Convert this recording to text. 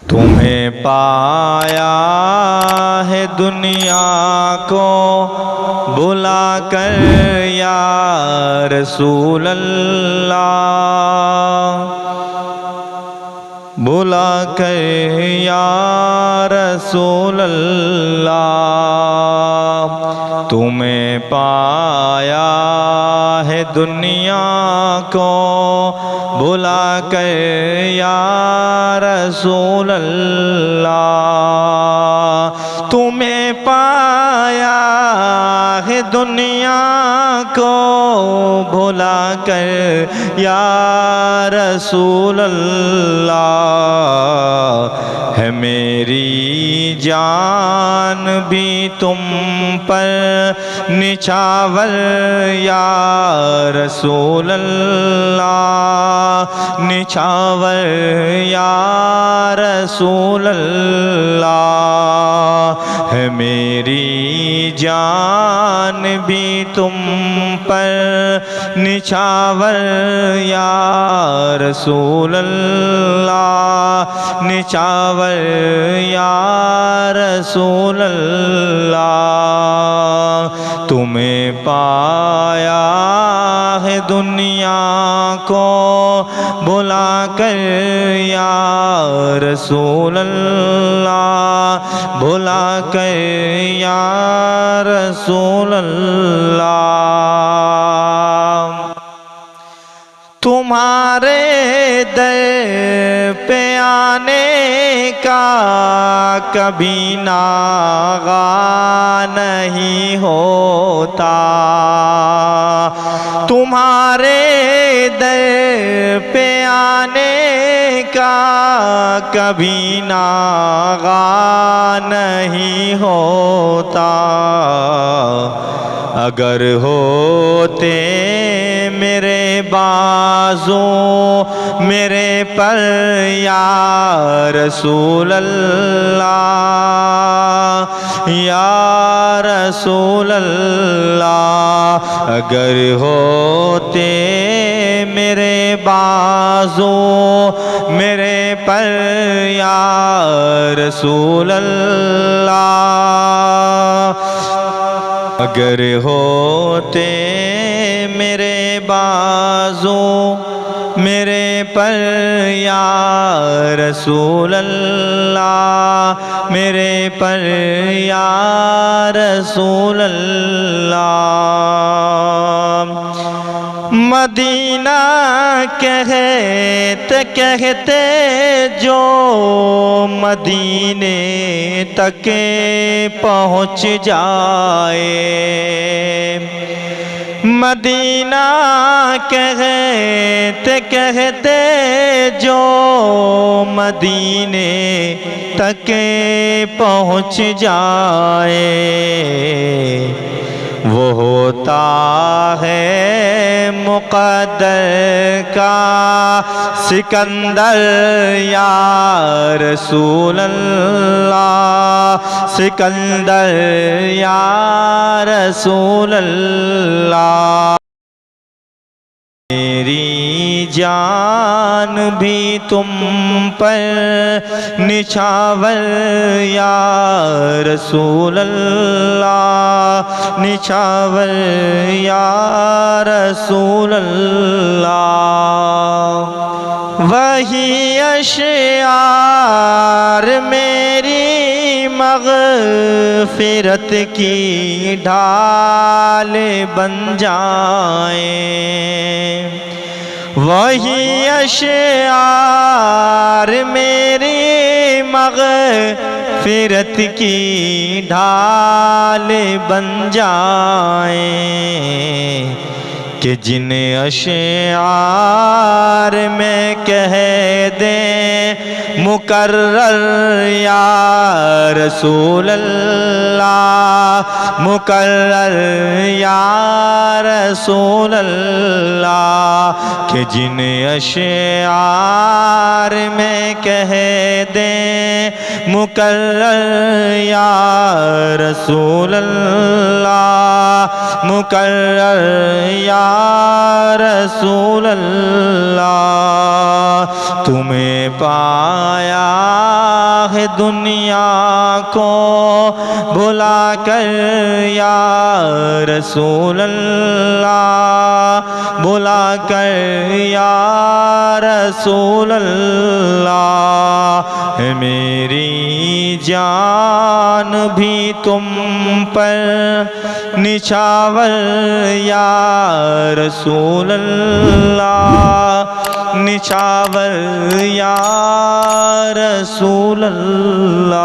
تمہیں پایا ہے دنیا کو بلا کر یا رسول اللہ، بلا کر یا رسول اللہ، تمہیں پایا ہے دنیا کو بلا کر یا رسول اللہ، تمہیں پایا ہے دنیا کو بھلا کر یا رسول اللہ، ہے میری جان بھی تم پر نچھاور یا رسول اللہ، نچھاور یا رسول اللہ، ہے میری جان بھی تم پر نچھاور یا رسول اللہ، نچھاور یا رسول اللہ، تمہیں پایا ہے دنیا کو بلا کر یا رسول اللہ، بلا کر یا رسول اللہ، تمہارے در پہ آنے کا کبھی ناغہ نہیں ہوتا، تمہارے در پہ آنے کا کبھی ناغہ نہیں ہوتا، اگر ہوتے میرے بازو میرے پر یا رسول اللہ، یا رسول اللہ، اگر ہوتے میرے بازو میرے پر یا رسول اللہ، اگر ہوتے میرے بازو میرے پر یا رسول اللہ، میرے پر یا رسول اللہ، مدینہ کہتے کہتے جو مدینے تک پہنچ جائے، مدینہ کہتے کہتے جو مدینے تک پہنچ جائے، وہ ہوتا ہے مقدر کا سکندر یا رسول اللہ، سکندر یا رسول اللہ، میری جان بھی تم پر نچھاور یا رسول اللہ، نچھاور یا رسول اللہ، وہی اشعار میری مغفرت کی ڈھال بن جائیں، وہی اشعار میری مغفرت کی ڈھال بن جائیں، کہ جن اشعار میں کہہ دیں مکرر یا رسول اللہ، مکرر یا رسول اللہ، کہ جن اشعار میں کہہ دیں مکرر یا رسول اللہ، مکرر یا رسول اللہ، تمہیں پایا ہے دنیا کو بھلا کر یا رسول اللہ، بھلا کر یا رسول اللہ، ہے میری جان بھی تم پر نچھاور یا رسول اللہ، نچھاور یا رسول اللہ۔